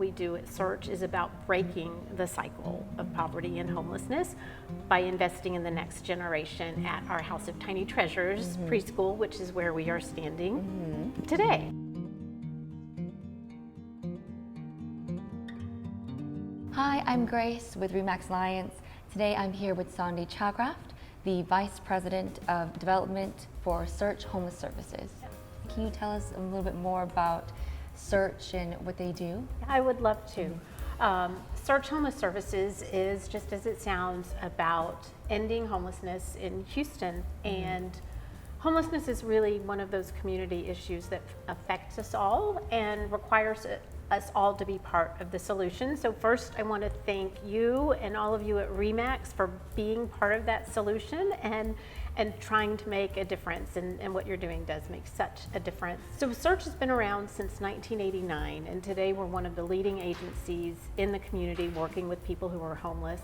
we do at Search is about breaking the cycle of poverty and homelessness by investing in the next generation at our House of Tiny Treasures preschool, which is where we are standing today. Hi, I'm Grace with RE/MAX Alliance. Today I'm here with Sandy Chowcraft, the Vice President of Development for Search Homeless Services. Can you tell us a little bit more about Search and what they do? I would love to. Search Homeless Services is, just as it sounds, about ending homelessness in Houston. And homelessness is really one of those community issues that affects us all and requires us all to be part of the solution. So first, I want to thank you and all of you at RE/MAX for being part of that solution and trying to make a difference. And what you're doing does make such a difference. So Search has been around since 1989, and today we're one of the leading agencies in the community working with people who are homeless.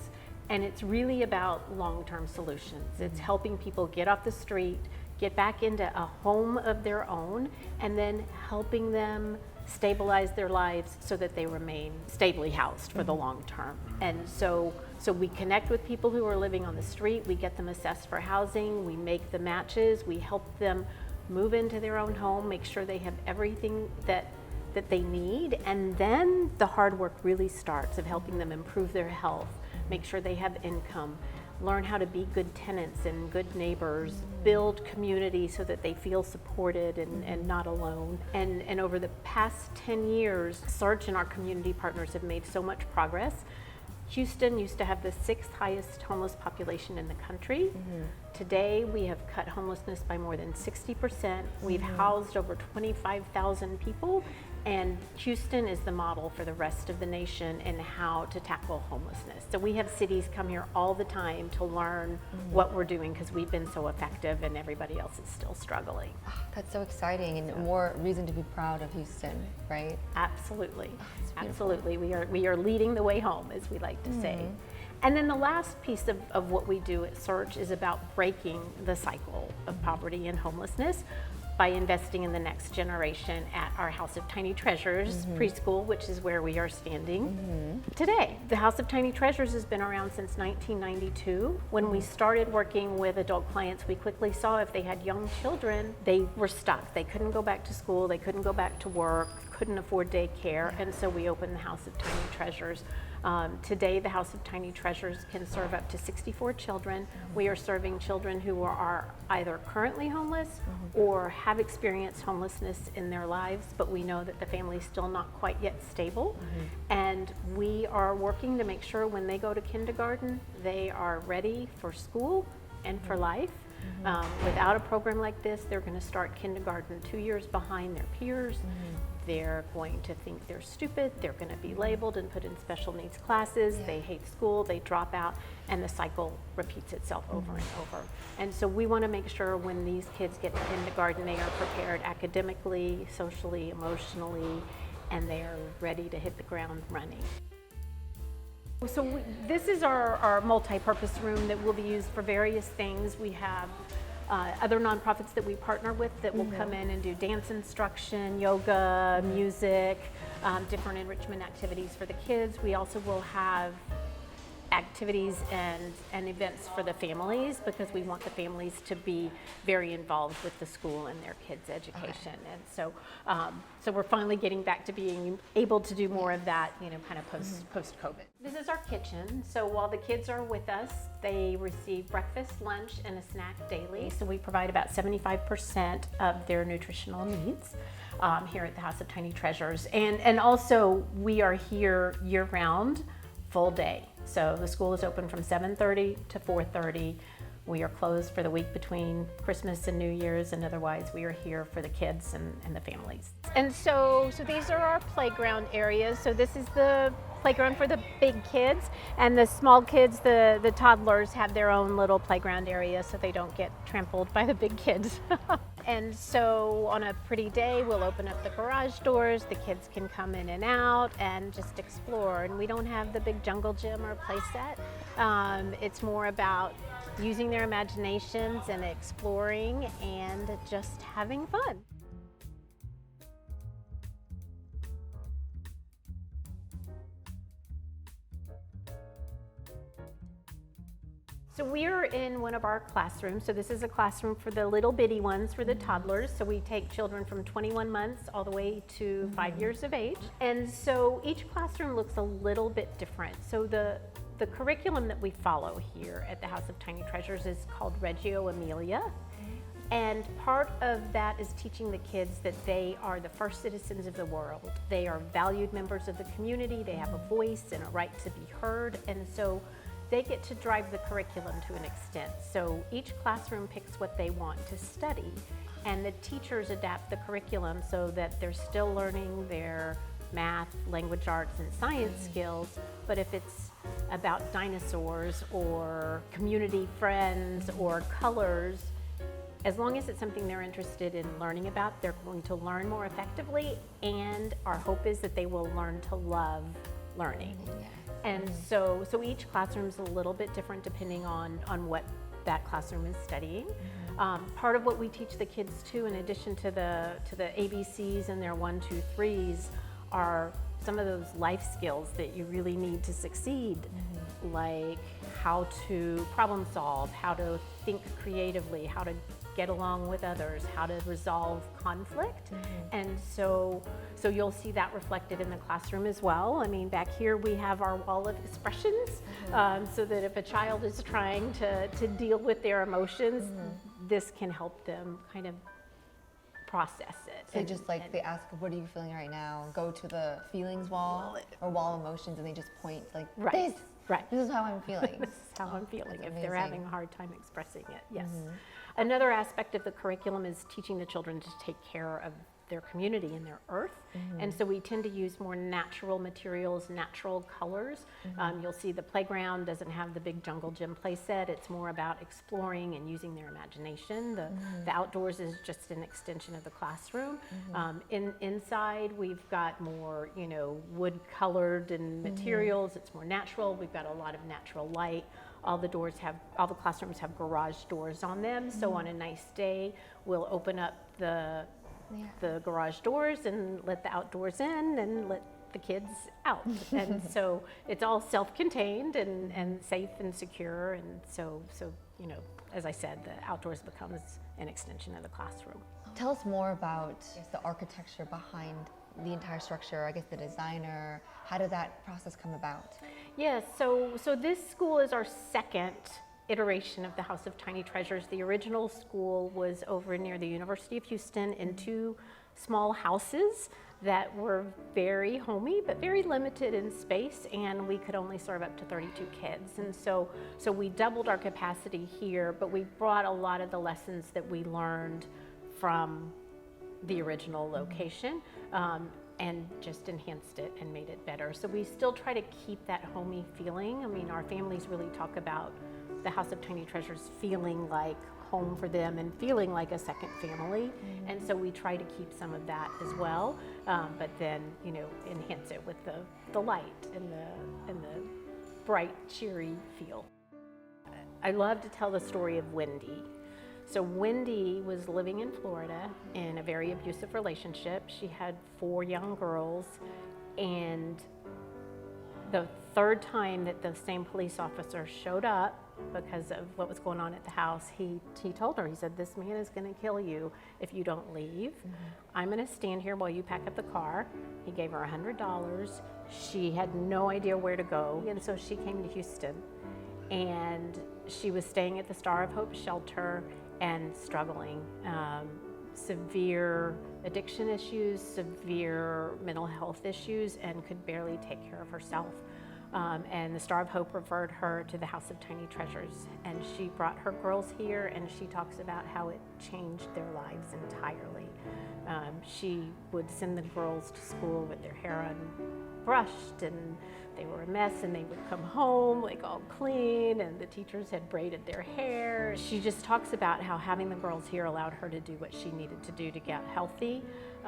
And it's really about long-term solutions. It's helping people get off the street, get back into a home of their own, and then helping them stabilize their lives so that they remain stably housed for the long term. And so we connect with people who are living on the street, we get them assessed for housing, we make the matches, we help them move into their own home, make sure they have everything that they need, and then the hard work really starts of helping them improve their health, make sure they have income, learn how to be good tenants and good neighbors, build community so that they feel supported and not alone. And over the past 10 years, Search and our community partners have made so much progress. Houston used to have the 6th highest homeless population in the country. Today, we have cut homelessness by more than 60%. We've housed over 25,000 people, and Houston is the model for the rest of the nation in how to tackle homelessness. So we have cities come here all the time to learn what we're doing because we've been so effective and everybody else is still struggling. Oh, that's so exciting, and more reason to be proud of Houston, right? Absolutely, beautiful. absolutely. We are leading the way home, as we like to say. And then the last piece of what we do at Search is about breaking the cycle of poverty and homelessness by investing in the next generation at our House of Tiny Treasures preschool, which is where we are standing today. The House of Tiny Treasures has been around since 1992. When we started working with adult clients, we quickly saw if they had young children, they were stuck. They couldn't go back to school, they couldn't go back to work, couldn't afford daycare, and so we opened the House of Tiny Treasures. Today, the House of Tiny Treasures can serve up to 64 children. We are serving children who are either currently homeless or have experienced homelessness in their lives, but we know that the family's still not quite yet stable. And we are working to make sure when they go to kindergarten, they are ready for school and for life. Without a program like this, they're going to start kindergarten 2 years behind their peers. They're going to think they're stupid, they're going to be labeled and put in special needs classes, they hate school, they drop out, and the cycle repeats itself over and over. And so we want to make sure when these kids get to kindergarten, they are prepared academically, socially, emotionally, and they are ready to hit the ground running. So this is our multi-purpose room that will be used for various things. We have other nonprofits that we partner with that will come in and do dance instruction, yoga, music, different enrichment activities for the kids. We also will have activities and events for the families because we want the families to be very involved with the school and their kids' education. And so we're finally getting back to being able to do more of that, kind of post-COVID. This is our kitchen. So while the kids are with us, they receive breakfast, lunch, and a snack daily. So we provide about 75% of their nutritional needs here at the House of Tiny Treasures. And also we are here year-round, full day. So the school is open from 7:30 to 4:30. We are closed for the week between Christmas and New Year's, and otherwise we are here for the kids and the families. And so these are our playground areas. So this is the playground for the big kids, and the small kids, the toddlers, have their own little playground area so they don't get trampled by the big kids. And so on a pretty day, we'll open up the garage doors, the kids can come in and out and just explore. And we don't have the big jungle gym or play set. It's more about using their imaginations and exploring and just having fun. So we're in one of our classrooms. So this is a classroom for the little bitty ones, for the toddlers. So we take children from 21 months all the way to 5 years of age. And so each classroom looks a little bit different. So the curriculum that we follow here at the House of Tiny Treasures is called Reggio Emilia. And part of that is teaching the kids that they are the first citizens of the world. They are valued members of the community. They have a voice and a right to be heard. And so they get to drive the curriculum to an extent. So each classroom picks what they want to study, and the teachers adapt the curriculum so that they're still learning their math, language arts, and science skills, but if it's about dinosaurs or community friends or colors, as long as it's something they're interested in learning about, they're going to learn more effectively, and our hope is that they will learn to love learning. And so each classroom is a little bit different depending on what that classroom is studying. Part of what we teach the kids too, in addition to the ABCs and their 1, 2, 3s, are some of those life skills that you really need to succeed, like how to problem solve, how to think creatively, how to get along with others, how to resolve conflict. And so you'll see that reflected in the classroom as well. I mean, back here we have our wall of expressions, so that if a child is trying to deal with their emotions, this can help them kind of process it. So just like they ask, what are you feeling right now? Go to the feelings wall or wall of emotions, and they just point like, this is how I'm feeling. This is how I'm feeling, That's if they're amazing. having a hard time expressing it, yes. Another aspect of the curriculum is teaching the children to take care of their community and their earth. And so we tend to use more natural materials, natural colors. You'll see the playground doesn't have the big jungle gym play set. It's more about exploring and using their imagination. The outdoors is just an extension of the classroom. Inside we've got more, wood colored and materials. It's more natural. We've got a lot of natural light. All the classrooms have garage doors on them. So on a nice day, we'll open up the garage doors and let the outdoors in and let the kids out. And so it's all self-contained and safe and secure. And so as I said, the outdoors becomes an extension of the classroom. Tell us more about the architecture behind the entire structure, I guess the designer. How did that process come about? Yes, so this school is our second iteration of the House of Tiny Treasures. The original school was over near the University of Houston in 2 small houses that were very homey but very limited in space, and we could only serve up to 32 kids. And so we doubled our capacity here, but we brought a lot of the lessons that we learned from the original location and just enhanced it and made it better. So we still try to keep that homey feeling. I mean, our families really talk about the House of Tiny Treasures feeling like home for them and feeling like a second family. And so we try to keep some of that as well, but then enhance it with the light and the bright, cheery feel. I love to tell the story of Wendy. So Wendy was living in Florida in a very abusive relationship. She had 4 young girls, and the 3rd time that the same police officer showed up because of what was going on at the house, he told her, he said, "This man is going to kill you if you don't leave. I'm going to stand here while you pack up the car." He gave her $100. She had no idea where to go, and so she came to Houston, and she was staying at the Star of Hope shelter and struggling. Severe addiction issues, severe mental health issues, and could barely take care of herself. And the Star of Hope referred her to the House of Tiny Treasures, and she brought her girls here, and she talks about how it changed their lives entirely. She would send the girls to school with their hair unbrushed, and they were a mess, and they would come home like all clean, and the teachers had braided their hair. She just talks about how having the girls here allowed her to do what she needed to do to get healthy,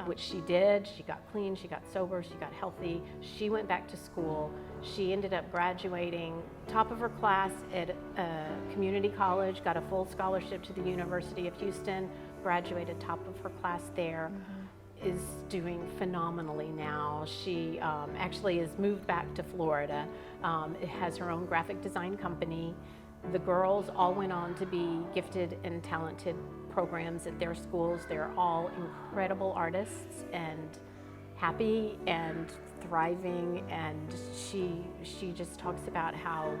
which she did. She got clean, she got sober, she got healthy. She went back to school. She ended up graduating top of her class at a community college, got a full scholarship to the University of Houston, graduated top of her class there. Is doing phenomenally now. She actually has moved back to Florida. It has her own graphic design company. The girls all went on to be gifted and talented programs at their schools. They're all incredible artists and happy and thriving, and she just talks about how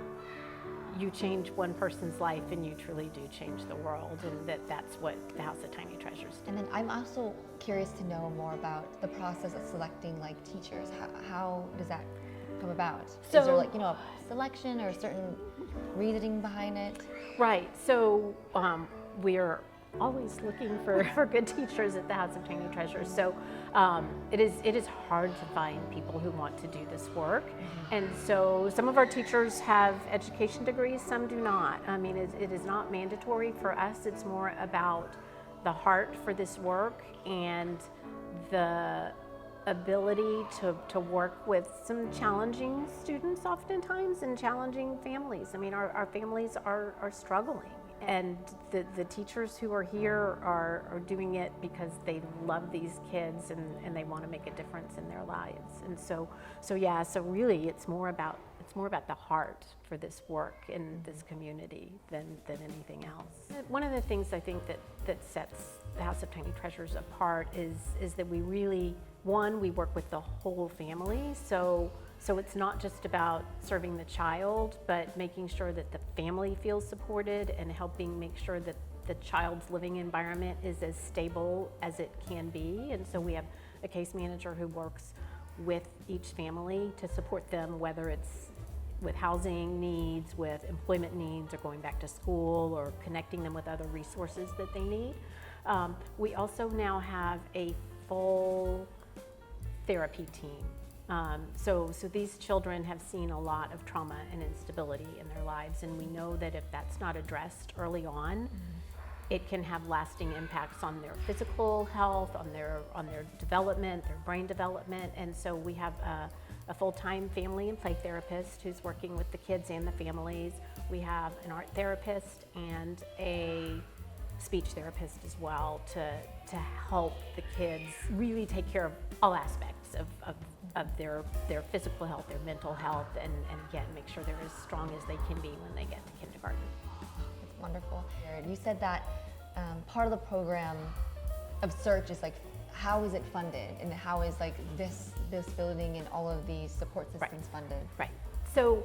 you change one person's life and you truly do change the world, and that's what the House of Tiny Treasures does. And then I'm also curious to know more about the process of selecting like teachers. How does that come about? So- Is there like, a selection or a certain reasoning behind it? Right, so we're always looking for good teachers at the House of Tiny Treasures. So it is hard to find people who want to do this work. And so some of our teachers have education degrees, some do not. I mean, it is not mandatory for us. It's more about the heart for this work and the ability to work with some challenging students oftentimes and challenging families. I mean, our families are struggling. And the teachers who are here are doing it because they love these kids and they want to make a difference in their lives. And so really it's more about the heart for this work in this community than anything else. One of the things I think that sets the House of Tiny Treasures apart is that we really, we work with the whole family. So it's not just about serving the child, but making sure that the family feels supported and helping make sure that the child's living environment is as stable as it can be. And so we have a case manager who works with each family to support them, whether it's with housing needs, with employment needs, or going back to school, or connecting them with other resources that they need. We also now have a full therapy team. So these children have seen a lot of trauma and instability in their lives, and we know that if that's not addressed early on, it can have lasting impacts on their physical health, on their development, their brain development. And so we have a full-time family and play therapist who's working with the kids and the families. We have an art therapist and a speech therapist as well to help the kids really take care of all aspects of their physical health, their mental health, and again, make sure they're as strong as they can be when they get to kindergarten. That's wonderful. You said that part of the program of Search is like, how is it funded, and how is like this building and all of these support systems funded? Right. So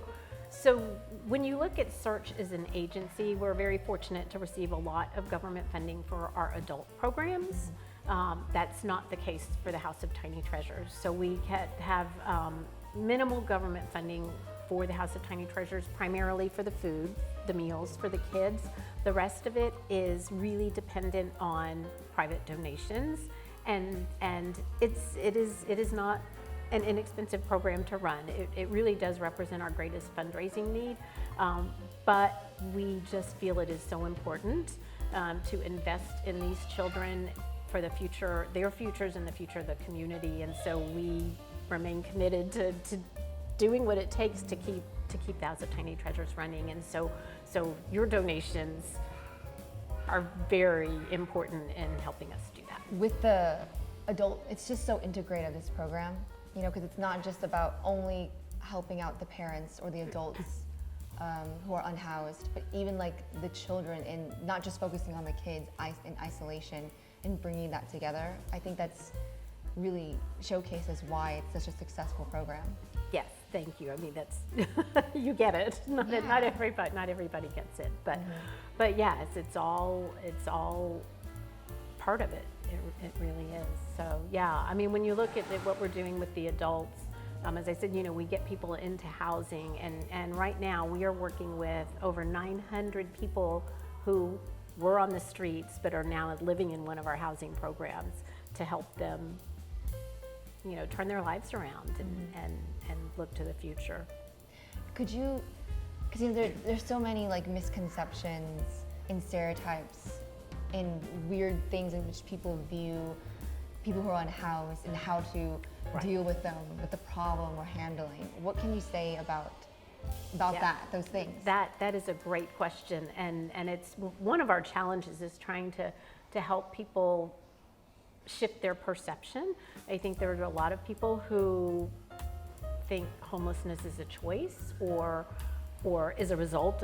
when you look at Search as an agency, we're very fortunate to receive a lot of government funding for our adult programs. That's not the case for the House of Tiny Treasures. So we have minimal government funding for the House of Tiny Treasures, primarily for the food, the meals for the kids. The rest of it is really dependent on private donations, and it is not an inexpensive program to run. It really does represent our greatest fundraising need, but we just feel it is so important to invest in these children for the future, their futures and the future of the community. And so we remain committed to doing what it takes to keep the House of Tiny Treasures running. And so your donations are very important in helping us do that. With the adult, it's just so integrated, this program, because it's not just about only helping out the parents or the adults who are unhoused, but even like the children, and not just focusing on the kids in isolation and bringing that together. I think that's really showcases why it's such a successful program. Yes, thank you. I mean, that's you get it. Not everybody gets it, but yes, it's all part of it. It really is. So yeah, I mean, when you look at what we're doing with the adults, as I said, we get people into housing, and right now we are working with over 900 people who were on the streets but are now living in one of our housing programs to help them, turn their lives around and look to the future. Could you, because there's so many like misconceptions and stereotypes and weird things in which people view people who are unhoused and how to deal with them, with the problem we're handling. What can you say about those things? That is a great question, and it's one of our challenges is trying to help people shift their perception. I think there are a lot of people who think homelessness is a choice or is a result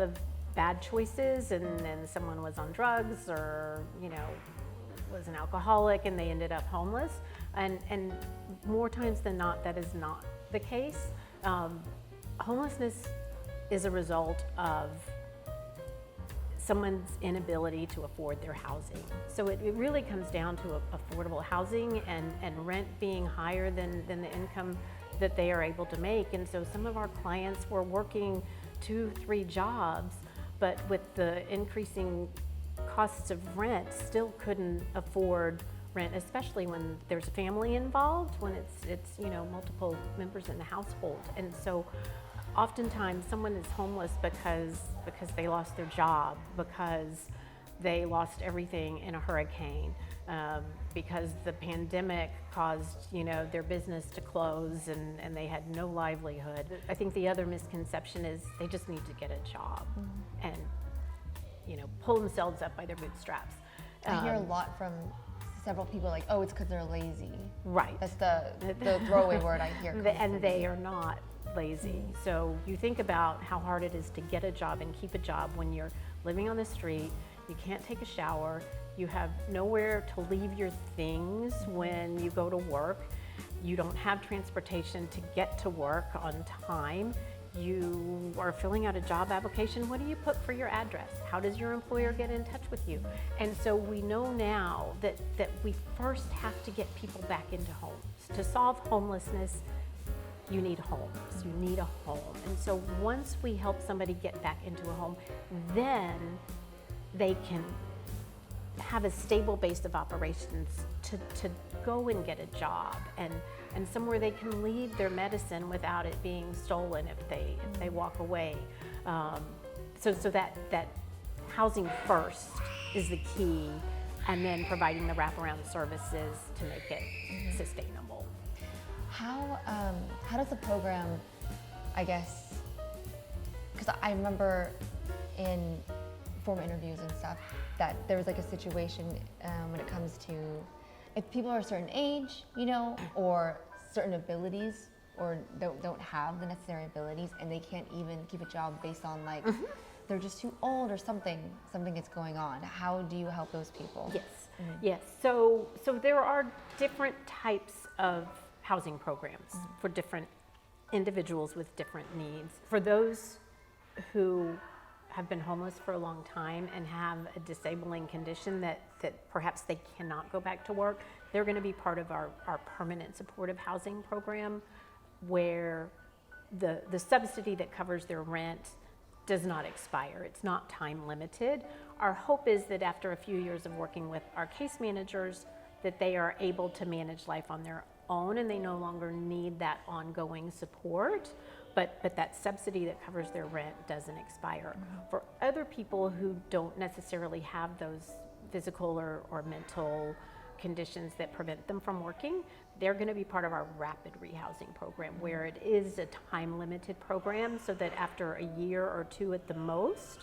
bad choices, and then someone was on drugs or, was an alcoholic and they ended up homeless. And more times than not, that is not the case. Homelessness is a result of someone's inability to afford their housing. So it really comes down to affordable housing and rent being higher than the income that they are able to make. And so some of our clients were working 2-3 jobs, but with the increasing costs of rent, still couldn't afford rent, especially when there's a family involved, when it's multiple members in the household. And so oftentimes someone is homeless because they lost their job, because they lost everything in a hurricane, because the pandemic caused their business to close and they had no livelihood. I think the other misconception is they just need to get a job and pull themselves up by their bootstraps. I hear a lot from several people like, oh, it's because they're lazy. Right. That's the throwaway word I hear. And they are not lazy. So you think about how hard it is to get a job and keep a job when you're living on the street, you can't take a shower, you have nowhere to leave your things when you go to work, you don't have transportation to get to work on time, you are filling out a job application, what do you put for your address? How does your employer get in touch with you? And so we know now that we first have to get people back into homes. To solve homelessness, you need homes, you need a home. And so once we help somebody get back into a home, then they can have a stable base of operations to go and get a job and somewhere they can leave their medicine without it being stolen if they walk away. So that housing first is the key, and then providing the wraparound services to make it sustainable. How does the program, I guess, because I remember in former interviews and stuff that there was like a situation when it comes to if people are a certain age, or certain abilities, or don't have the necessary abilities, and they can't even keep a job based on like they're just too old or something is going on. How do you help those people? Yes, yes. So there are different types of housing programs for different individuals with different needs. For those who have been homeless for a long time and have a disabling condition that perhaps they cannot go back to work, they're going to be part of our permanent supportive housing program, where the subsidy that covers their rent does not expire. It's not time limited. Our hope is that after a few years of working with our case managers, that they are able to manage life on their own and they no longer need that ongoing support. But that subsidy that covers their rent doesn't expire. For other people who don't necessarily have those physical or mental conditions that prevent them from working, they're going to be part of our rapid rehousing program, where it is a time-limited program, so that after a year or two at the most,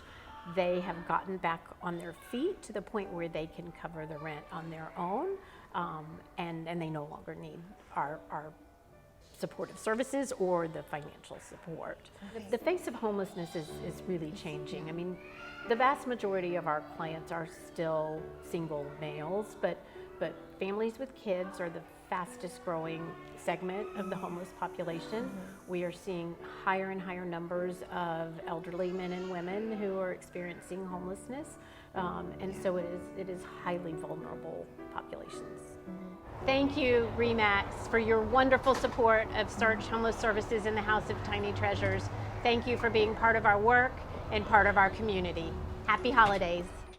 they have gotten back on their feet to the point where they can cover the rent on their own, and they no longer need our supportive services or the financial support. The face of homelessness is really changing. I mean, the vast majority of our clients are still single males, but families with kids are the fastest growing segment of the homeless population. We are seeing higher and higher numbers of elderly men and women who are experiencing homelessness, and so it is highly vulnerable populations. Thank you, RE/MAX, for your wonderful support of Search Homeless Services in the House of Tiny Treasures. Thank you for being part of our work and part of our community. Happy holidays.